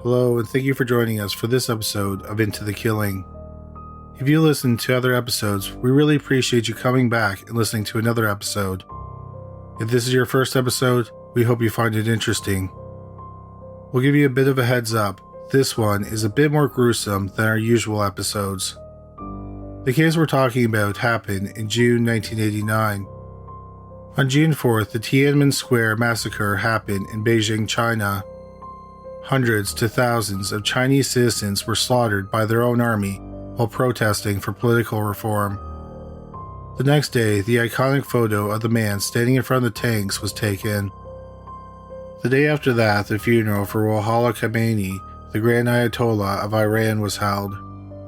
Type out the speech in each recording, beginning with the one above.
Hello, and thank you for joining us for this episode of Into the Killing. If you listened to other episodes, we really appreciate you coming back and listening to another episode. If this is your first episode, we hope you find it interesting. We'll give you a bit of a heads up. This one is a bit more gruesome than our usual episodes. The case we're talking about happened in June 1989. On June 4th, the Tiananmen Square massacre happened in Beijing, China. Hundreds to thousands of Chinese citizens were slaughtered by their own army while protesting for political reform. The next day, the iconic photo of the man standing in front of the tanks was taken. The day after that, the funeral for Ruhollah Khomeini, the Grand Ayatollah of Iran, was held.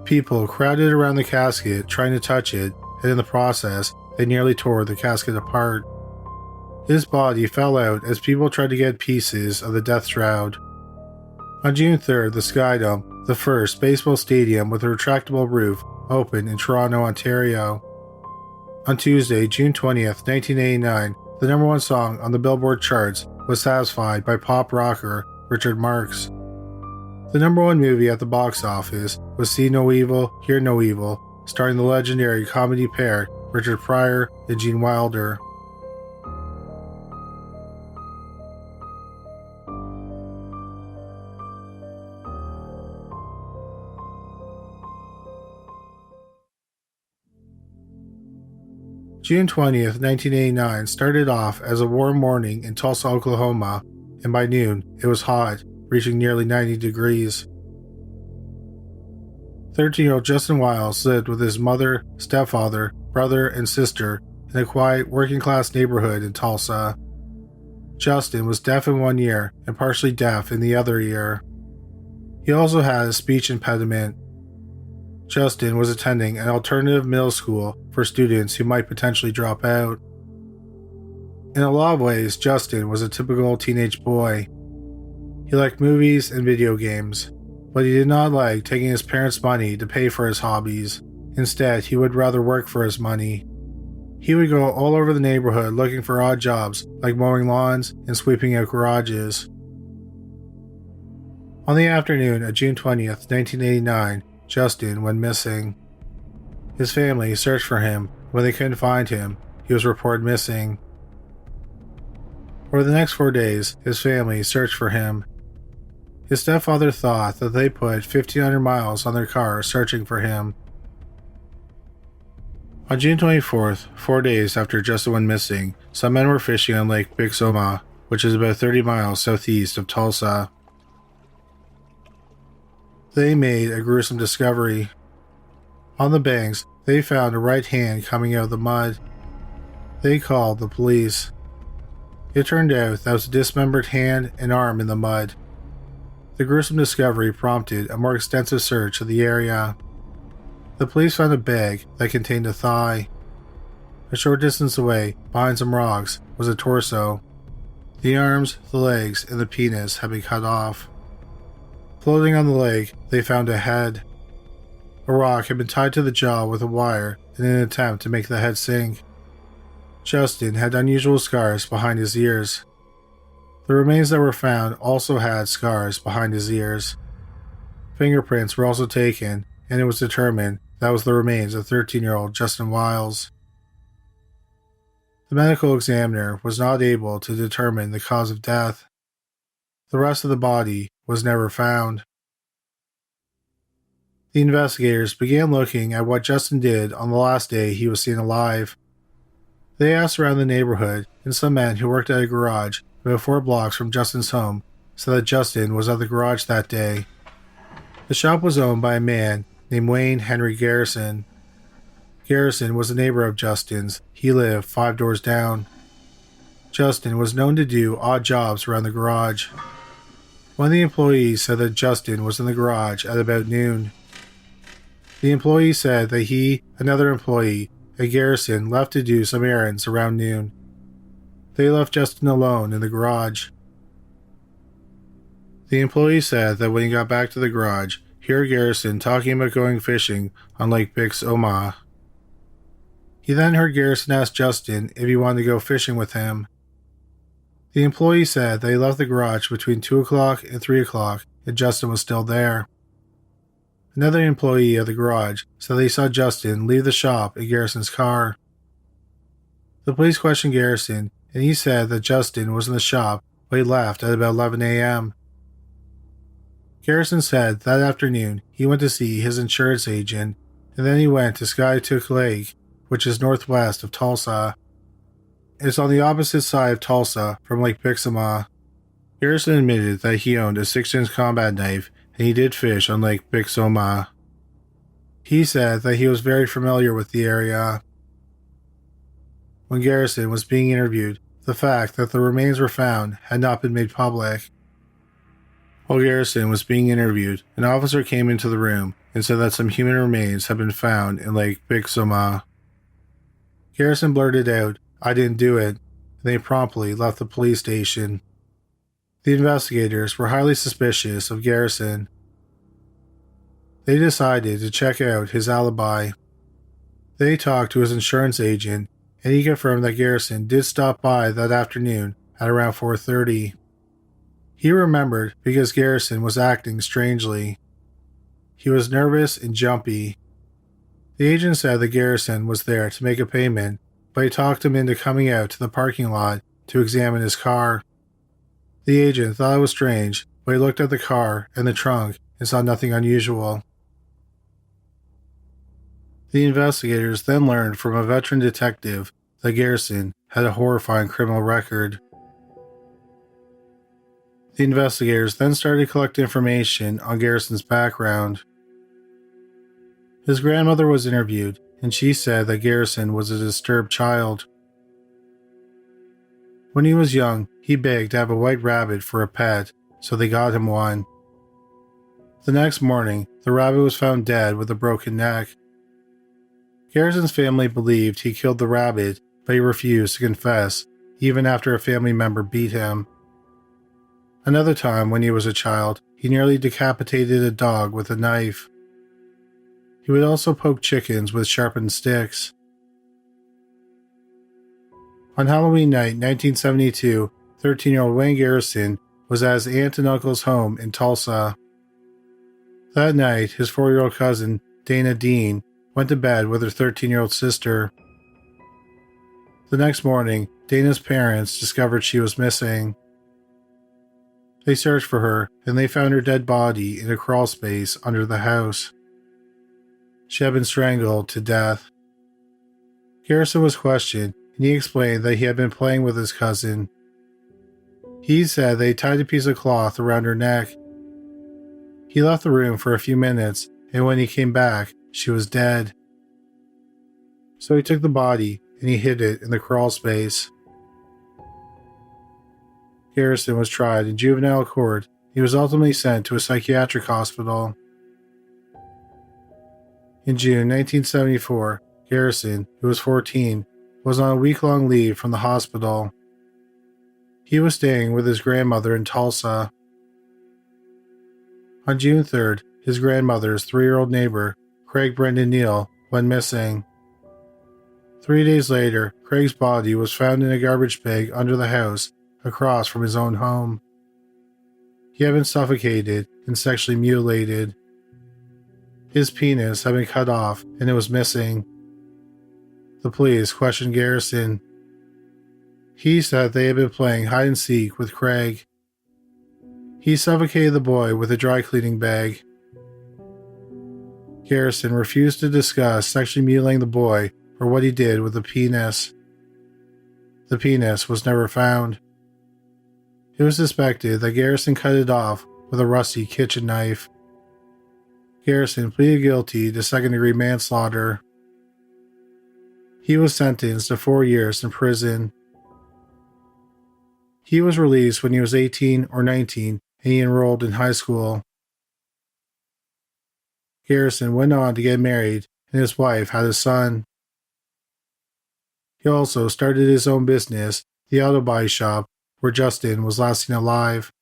People crowded around the casket trying to touch it, and in the process, they nearly tore the casket apart. His body fell out as people tried to get pieces of the death shroud. On June 3rd, the Skydome, the first baseball stadium with a retractable roof, opened in Toronto, Ontario. On Tuesday, June 20th, 1989, the number one song on the Billboard charts was Satisfied by pop rocker Richard Marx. The number one movie at the box office was See No Evil, Hear No Evil, starring the legendary comedy pair Richard Pryor and Gene Wilder. June 20th, 1989 started off as a warm morning in Tulsa, Oklahoma, and by noon it was hot, reaching nearly 90 degrees. 13-year-old Justin Wiles lived with his mother, stepfather, brother, and sister in a quiet, working-class neighborhood in Tulsa. Justin was deaf in one ear and partially deaf in the other ear. He also had a speech impediment. Justin was attending an alternative middle school for students who might potentially drop out. In a lot of ways, Justin was a typical teenage boy. He liked movies and video games, but he did not like taking his parents' money to pay for his hobbies. Instead, he would rather work for his money. He would go all over the neighborhood looking for odd jobs like mowing lawns and sweeping out garages. On the afternoon of June 20th, 1989, Justin went missing. His family searched for him. When they couldn't find him, he was reported missing. For the next 4 days, his family searched for him. His stepfather thought that they put 1,500 miles on their car searching for him. On June 24th, 4 days after Justin went missing, some men were fishing on Lake Big Soma, which is about 30 miles southeast of Tulsa. They made a gruesome discovery. On the banks, they found a right hand coming out of the mud. They called the police. It turned out that was a dismembered hand and arm in the mud. The gruesome discovery prompted a more extensive search of the area. The police found a bag that contained a thigh. A short distance away, behind some rocks, was a torso. The arms, the legs, and the penis had been cut off. Floating on the lake, they found a head. A rock had been tied to the jaw with a wire in an attempt to make the head sink. Justin had unusual scars behind his ears. The remains that were found also had scars behind his ears. Fingerprints were also taken, and it was determined that was the remains of 13-year-old Justin Wiles. The medical examiner was not able to determine the cause of death. The rest of the body was never found. The investigators began looking at what Justin did on the last day he was seen alive. They asked around the neighborhood, and some men who worked at a garage about 4 blocks from Justin's home said that Justin was at the garage that day. The shop was owned by a man named Wayne Henry Garrison. Garrison was a neighbor of Justin's. He lived 5 doors down. Justin was known to do odd jobs around the garage. One of the employees said that Justin was in the garage at about noon. The employee said that he, another employee, and Garrison left to do some errands around noon. They left Justin alone in the garage. The employee said that when he got back to the garage, he heard Garrison talking about going fishing on Lake Big Soma. He then heard Garrison ask Justin if he wanted to go fishing with him. The employee said that he left the garage between 2 o'clock and 3 o'clock and Justin was still there. Another employee of the garage said they saw Justin leave the shop in Garrison's car. The police questioned Garrison, and he said that Justin was in the shop, but he left at about 11 a.m. Garrison said that afternoon he went to see his insurance agent, and then he went to Skiatook Lake, which is northwest of Tulsa. It's on the opposite side of Tulsa from Lake Bixama. Garrison admitted that he owned a 6-inch combat knife and he did fish on Lake Bixoma. He said that he was very familiar with the area. When Garrison was being interviewed, the fact that the remains were found had not been made public. While Garrison was being interviewed, an officer came into the room and said that some human remains had been found in Lake Bixoma. Garrison blurted out, "I didn't do it," and they promptly left the police station. The investigators were highly suspicious of Garrison. They decided to check out his alibi. They talked to his insurance agent, and he confirmed that Garrison did stop by that afternoon at around 4:30. He remembered because Garrison was acting strangely. He was nervous and jumpy. The agent said that Garrison was there to make a payment, but he talked him into coming out to the parking lot to examine his car. The agent thought it was strange, but he looked at the car and the trunk and saw nothing unusual. The investigators then learned from a veteran detective that Garrison had a horrifying criminal record. The investigators then started to collect information on Garrison's background. His grandmother was interviewed, and she said that Garrison was a disturbed child. When he was young, he begged to have a white rabbit for a pet, so they got him one. The next morning, the rabbit was found dead with a broken neck. Garrison's family believed he killed the rabbit, but he refused to confess, even after a family member beat him. Another time, when he was a child, he nearly decapitated a dog with a knife. He would also poke chickens with sharpened sticks. On Halloween night 1972, 13-year-old Wayne Garrison was at his aunt and uncle's home in Tulsa. That night, his 4-year-old cousin, Dana Dean, went to bed with her 13-year-old sister. The next morning, Dana's parents discovered she was missing. They searched for her, and they found her dead body in a crawl space under the house. She had been strangled to death. Garrison was questioned, and he explained that he had been playing with his cousin. He said they tied a piece of cloth around her neck. He left the room for a few minutes, and when he came back, she was dead. So he took the body and he hid it in the crawl space. Garrison was tried in juvenile court. He was ultimately sent to a psychiatric hospital. In June 1974, Garrison, who was 14, was on a week-long leave from the hospital. He was staying with his grandmother in Tulsa. On June 3rd, his grandmother's 3-year-old neighbor, Craig Brendan Neal, went missing. 3 days later, Craig's body was found in a garbage bag under the house across from his own home. He had been suffocated and sexually mutilated. His penis had been cut off and it was missing. The police questioned Garrison. He said they had been playing hide and seek with Craig. He suffocated the boy with a dry cleaning bag. Garrison refused to discuss sexually mutilating the boy or what he did with the penis. The penis was never found. It was suspected that Garrison cut it off with a rusty kitchen knife. Garrison pleaded guilty to second-degree manslaughter. He was sentenced to 4 years in prison. He was released when he was 18 or 19 and he enrolled in high school. Garrison went on to get married and his wife had a son. He also started his own business, the auto body shop, where Justin was last seen alive.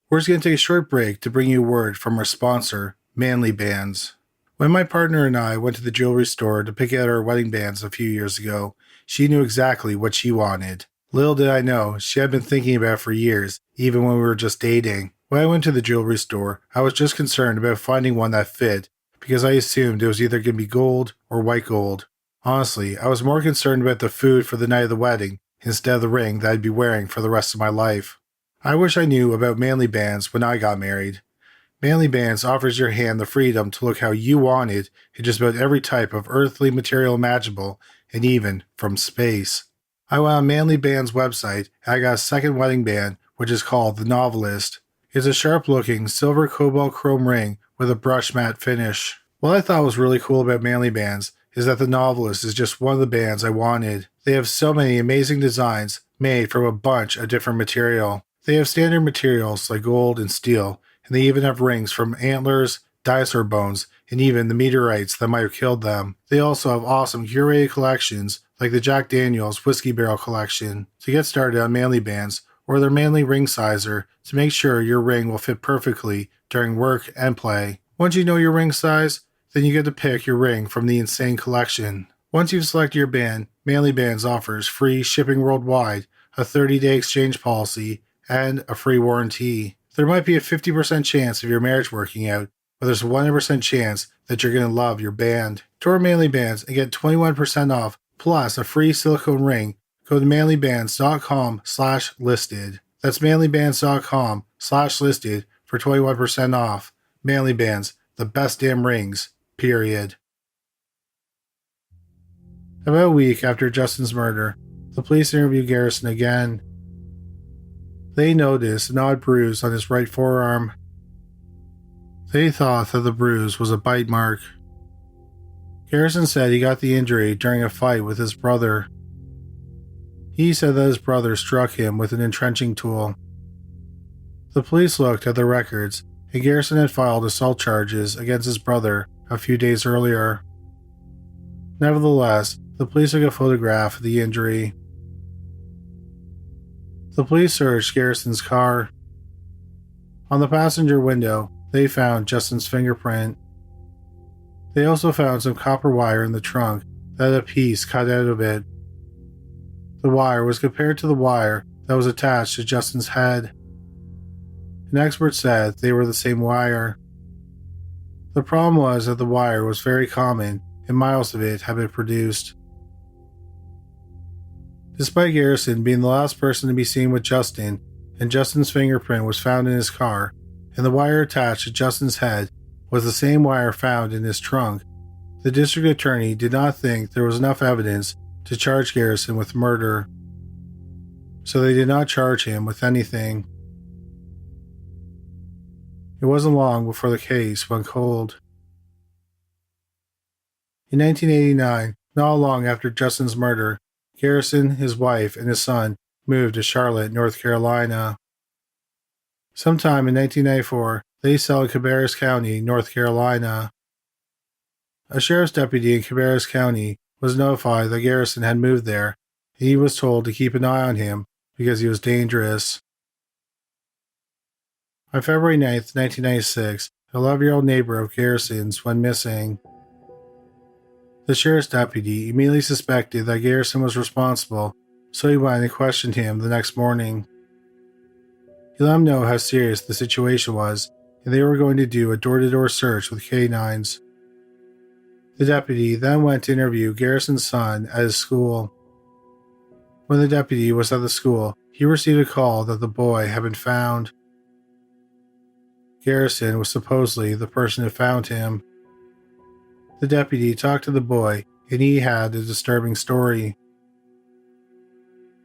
We're just going to take a short break to bring you a word from our sponsor, Manly Bands. When my partner and I went to the jewelry store to pick out our wedding bands a few years ago, she knew exactly what she wanted. Little did I know, she had been thinking about it for years, even when we were just dating. When I went to the jewelry store, I was just concerned about finding one that fit, because I assumed it was either going to be gold or white gold. Honestly, I was more concerned about the food for the night of the wedding instead of the ring that I'd be wearing for the rest of my life. I wish I knew about manly bands when I got married. Manly Bands offers your hand the freedom to look how you want it in just about every type of earthly material imaginable, and even from space. I went on Manly Band's website and I got a second wedding band, which is called The Novelist. It's a sharp-looking silver cobalt chrome ring with a brush matte finish. What I thought was really cool about Manly Bands is that The Novelist is just one of the bands I wanted. They have so many amazing designs made from a bunch of different material. They have standard materials like gold and steel, and they even have rings from antlers, dinosaur bones, and even the meteorites that might have killed them. They also have awesome curated collections like the Jack Daniel's Whiskey Barrel Collection. To get started on Manly Bands, or their Manly Ring Sizer to make sure your ring will fit perfectly during work and play. Once you know your ring size, then you get to pick your ring from the insane collection. Once you've selected your band, Manly Bands offers free shipping worldwide, a 30-day exchange policy, and a free warranty. There might be a 50% chance of your marriage working out, but there's a 100% chance that you're going to love your band. To our Manly Bands and get 21% off plus a free silicone ring, go to manlybands.com/listed. That's manlybands.com/listed for 21% off. Manly Bands, the best damn rings, period. About a week after Justin's murder, the police interviewed Garrison again. They noticed an odd bruise on his right forearm. They thought that the bruise was a bite mark. Garrison said he got the injury during a fight with his brother. He said that his brother struck him with an entrenching tool. The police looked at the records, and Garrison had filed assault charges against his brother a few days earlier. Nevertheless, the police took a photograph of the injury. The police searched Garrison's car. On the passenger window, they found Justin's fingerprint. They also found some copper wire in the trunk that had a piece cut out of it. The wire was compared to the wire that was attached to Justin's head. An expert said they were the same wire. The problem was that the wire was very common and miles of it had been produced. Despite Garrison being the last person to be seen with Justin, and Justin's fingerprint was found in his car, and the wire attached to Justin's head was the same wire found in his trunk, the district attorney did not think there was enough evidence to charge Garrison with murder, so they did not charge him with anything. It wasn't long before the case went cold. In 1989, not long after Justin's murder, Garrison, his wife, and his son moved to Charlotte, North Carolina. Sometime in 1994, they settled in Cabarrus County, North Carolina. A sheriff's deputy in Cabarrus County was notified that Garrison had moved there, and he was told to keep an eye on him because he was dangerous. On February 9, 1996, an 11-year-old neighbor of Garrison's went missing. The sheriff's deputy immediately suspected that Garrison was responsible, so he went and questioned him the next morning. He let him know how serious the situation was, and they were going to do a door-to-door search with canines. The deputy then went to interview Garrison's son at his school. When the deputy was at the school, he received a call that the boy had been found. Garrison was supposedly the person who found him. The deputy talked to the boy, and he had a disturbing story.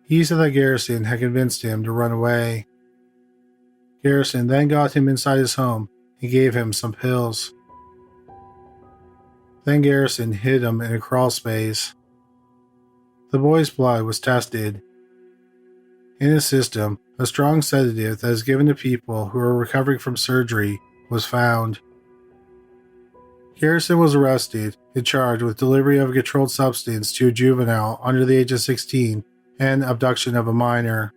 He said that Garrison had convinced him to run away. Garrison then got him inside his home and gave him some pills. Then Garrison hid him in a crawl space. The boy's blood was tested. In his system, a strong sedative that is given to people who are recovering from surgery was found. Garrison was arrested and charged with delivery of a controlled substance to a juvenile under the age of 16 and abduction of a minor.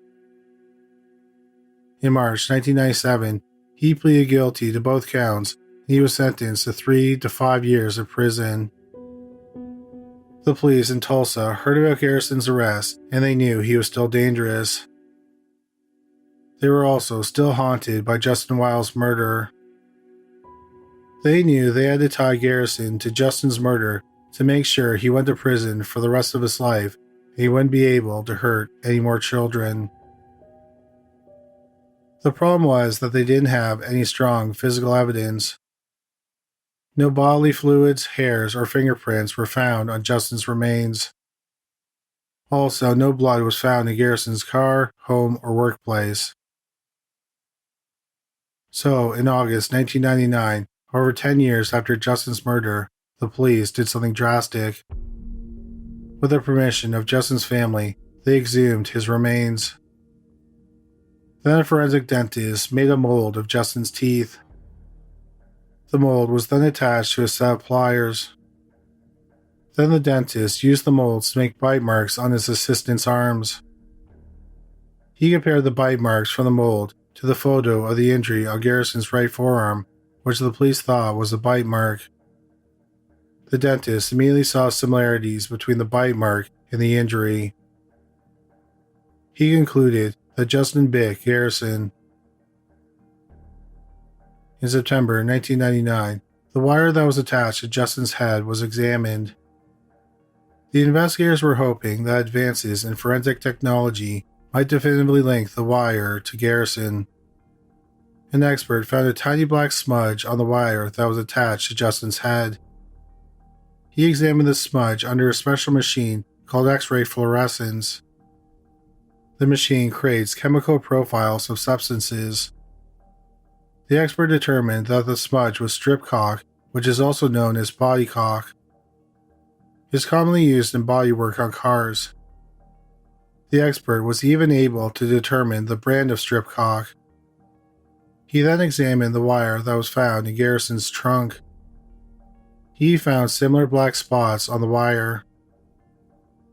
In March 1997, he pleaded guilty to both counts and he was sentenced to 3 to 5 years of prison. The police in Tulsa heard about Garrison's arrest, and they knew he was still dangerous. They were also still haunted by Justin Wiles' murder. They knew they had to tie Garrison to Justin's murder to make sure he went to prison for the rest of his life and he wouldn't be able to hurt any more children. The problem was that they didn't have any strong physical evidence. No bodily fluids, hairs, or fingerprints were found on Justin's remains. Also, no blood was found in Garrison's car, home, or workplace. So, in August 1999, over 10 years after Justin's murder, the police did something drastic. With the permission of Justin's family, they exhumed his remains. Then a forensic dentist made a mold of Justin's teeth. The mold was then attached to a set of pliers. Then the dentist used the molds to make bite marks on his assistant's arms. He compared the bite marks from the mold to the photo of the injury on Garrison's right forearm, which the police thought was a bite mark. The dentist immediately saw similarities between the bite mark and the injury. He concluded that Justin bit Garrison. In September 1999, the wire that was attached to Justin's head was examined. The investigators were hoping that advances in forensic technology might definitively link the wire to Garrison. An expert found a tiny black smudge on the wire that was attached to Justin's head. He examined the smudge under a special machine called X-ray fluorescence. The machine creates chemical profiles of substances. The expert determined that the smudge was strip caulk, which is also known as body caulk. It is commonly used in bodywork on cars. The expert was even able to determine the brand of strip caulk. He then examined the wire that was found in Garrison's trunk. He found similar black spots on the wire.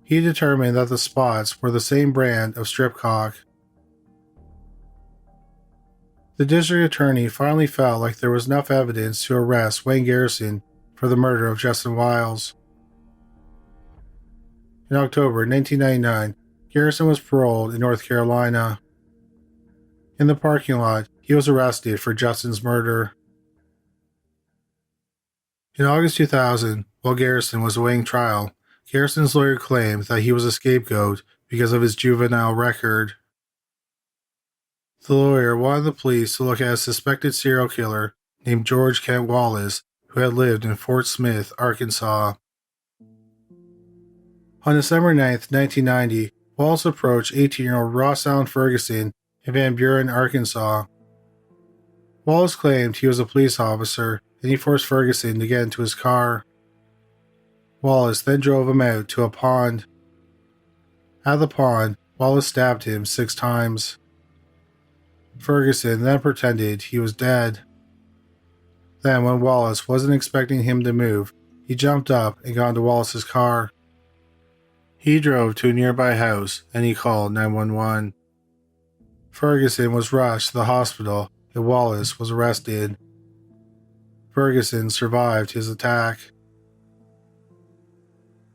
He determined that the spots were the same brand of strip caulk. The district attorney finally felt like there was enough evidence to arrest Wayne Garrison for the murder of Justin Wiles. In October 1999, Garrison was paroled in North Carolina. In the parking lot, he was arrested for Justin's murder. In August 2000, while Garrison was awaiting trial, Garrison's lawyer claimed that he was a scapegoat because of his juvenile record. The lawyer wanted the police to look at a suspected serial killer named George Kent Wallace, who had lived in Fort Smith, Arkansas. On December 9, 1990, Wallace approached 18-year-old Ross Allen Ferguson in Van Buren, Arkansas. Wallace claimed he was a police officer and he forced Ferguson to get into his car. Wallace then drove him out to a pond. At the pond, Wallace stabbed him 6 times. Ferguson then pretended he was dead. Then, when Wallace wasn't expecting him to move, he jumped up and got into Wallace's car. He drove to a nearby house and he called 911. Ferguson was rushed to the hospital and Wallace was arrested. Ferguson survived his attack.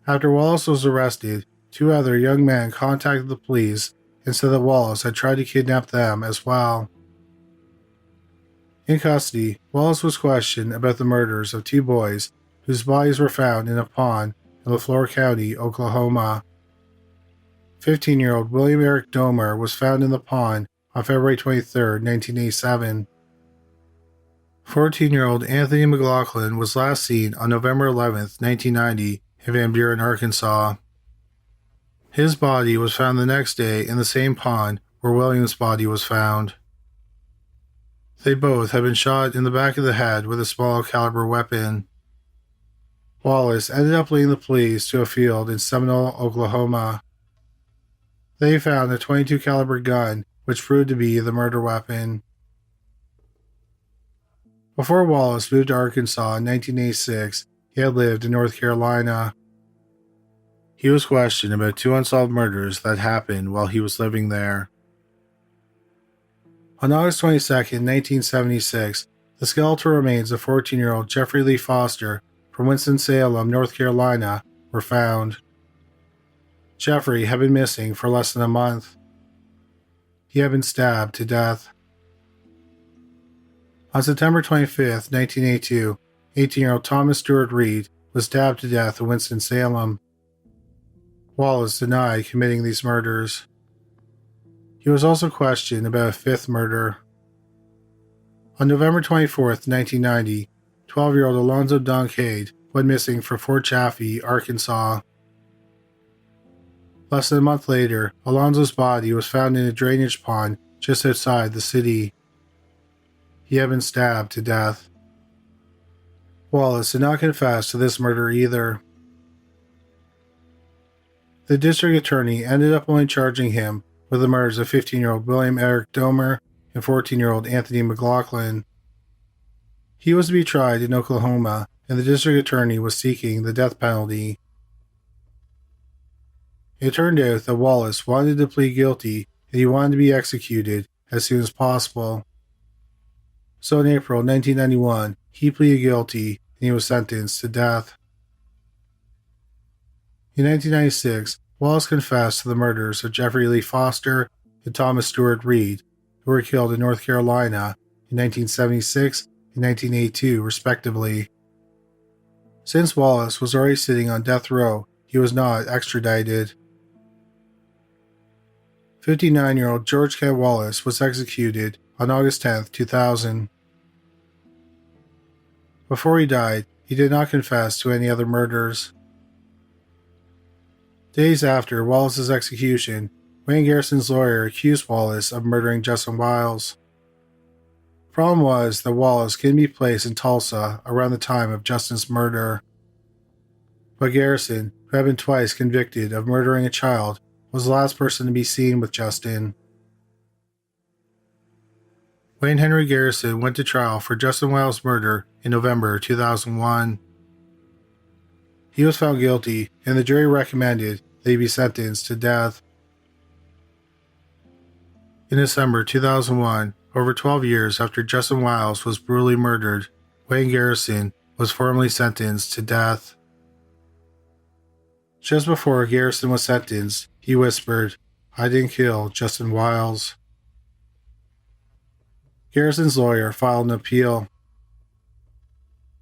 After Wallace was arrested, 2 other young men contacted the police and said that Wallace had tried to kidnap them as well. In custody, Wallace was questioned about the murders of 2 boys whose bodies were found in a pond in LaFleur County, Oklahoma. 15-year-old William Eric Domer was found in the pond on February 23, 1987. 14-year-old Anthony McLaughlin was last seen on November 11, 1990, in Van Buren, Arkansas. His body was found the next day in the same pond where William's body was found. They both had been shot in the back of the head with a small caliber weapon. Wallace ended up leading the police to a field in Seminole, Oklahoma. They found a .22 caliber gun, which proved to be the murder weapon. Before Wallace moved to Arkansas in 1986, he had lived in North Carolina. He was questioned about 2 unsolved murders that happened while he was living there. On August 22, 1976, the skeletal remains of 14-year-old Jeffrey Lee Foster from Winston-Salem, North Carolina, were found. Jeffrey had been missing for less than a month. He had been stabbed to death. On September 25, 1982, 18-year-old Thomas Stewart Reed was stabbed to death in Winston-Salem. Wiles denied committing these murders. He was also questioned about a fifth murder. On November 24, 1990, 12-year-old Alonzo Doncade went missing from Fort Chaffee, Arkansas. Less than a month later, Alonzo's body was found in a drainage pond just outside the city. He had been stabbed to death. Wiles did not confess to this murder either. The district attorney ended up only charging him with the murders of 15-year-old William Eric Domer and 14-year-old Anthony McLaughlin. He was to be tried in Oklahoma, and the district attorney was seeking the death penalty. It turned out that Wiles wanted to plead guilty and he wanted to be executed as soon as possible. So in April 1991, he pleaded guilty and he was sentenced to death. In 1996, Wiles confessed to the murders of Jeffrey Lee Foster and Thomas Stewart Reed, who were killed in North Carolina in 1976 and 1982, respectively. Since Wiles was already sitting on death row, he was not extradited. 59-year-old George Kent Wallace was executed on August 10, 2000. Before he died, he did not confess to any other murders. Days after Wallace's execution, Wayne Garrison's lawyer accused Wiles of murdering Justin Wiles. The problem was that Wiles couldn't be placed in Tulsa around the time of Justin's murder. But Garrison, who had been twice convicted of murdering a child, was the last person to be seen with Justin. Wayne Henry Garrison went to trial for Justin Wiles' murder in November 2001. He was found guilty, and the jury recommended that he be sentenced to death. In December 2001, over 12 years after Justin Wiles was brutally murdered, Wayne Garrison was formally sentenced to death. Just before Garrison was sentenced, he whispered, "I didn't kill Justin Wiles." Garrison's lawyer filed an appeal.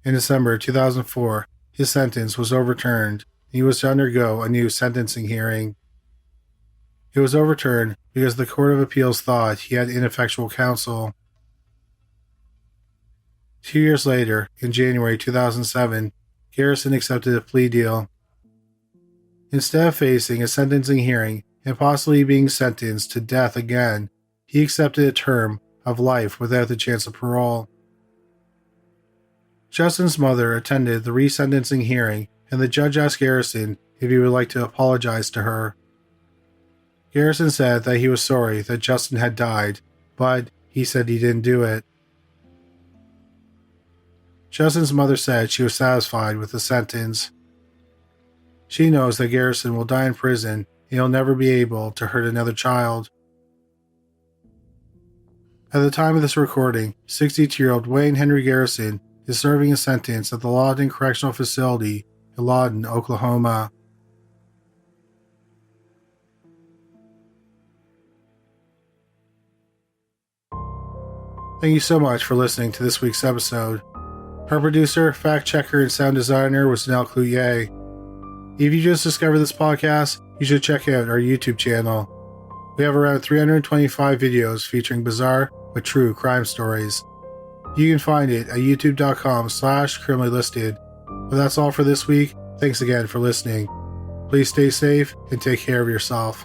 In December 2004, his sentence was overturned, and he was to undergo a new sentencing hearing. It was overturned because the Court of Appeals thought he had ineffectual counsel. 2 years later, in January 2007, Garrison accepted a plea deal. Instead of facing a sentencing hearing and possibly being sentenced to death again, he accepted a term of life without the chance of parole. Justin's mother attended the resentencing hearing, and the judge asked Garrison if he would like to apologize to her. Garrison said that he was sorry that Justin had died, but he said he didn't do it. Justin's mother said she was satisfied with the sentence. She knows that Garrison will die in prison and he'll never be able to hurt another child. At the time of this recording, 62-year-old Wayne Henry Garrison is serving a sentence at the Lawton Correctional Facility in Lawton, Oklahoma. Thank you so much for listening to this week's episode. Our producer, fact checker, and sound designer was Danelle Cloutier. If you just discovered this podcast, you should check out our YouTube channel. We have around 325 videos featuring bizarre but true crime stories. You can find it at youtube.com/criminallylisted. But that's all for this week. Thanks again for listening. Please stay safe and take care of yourself.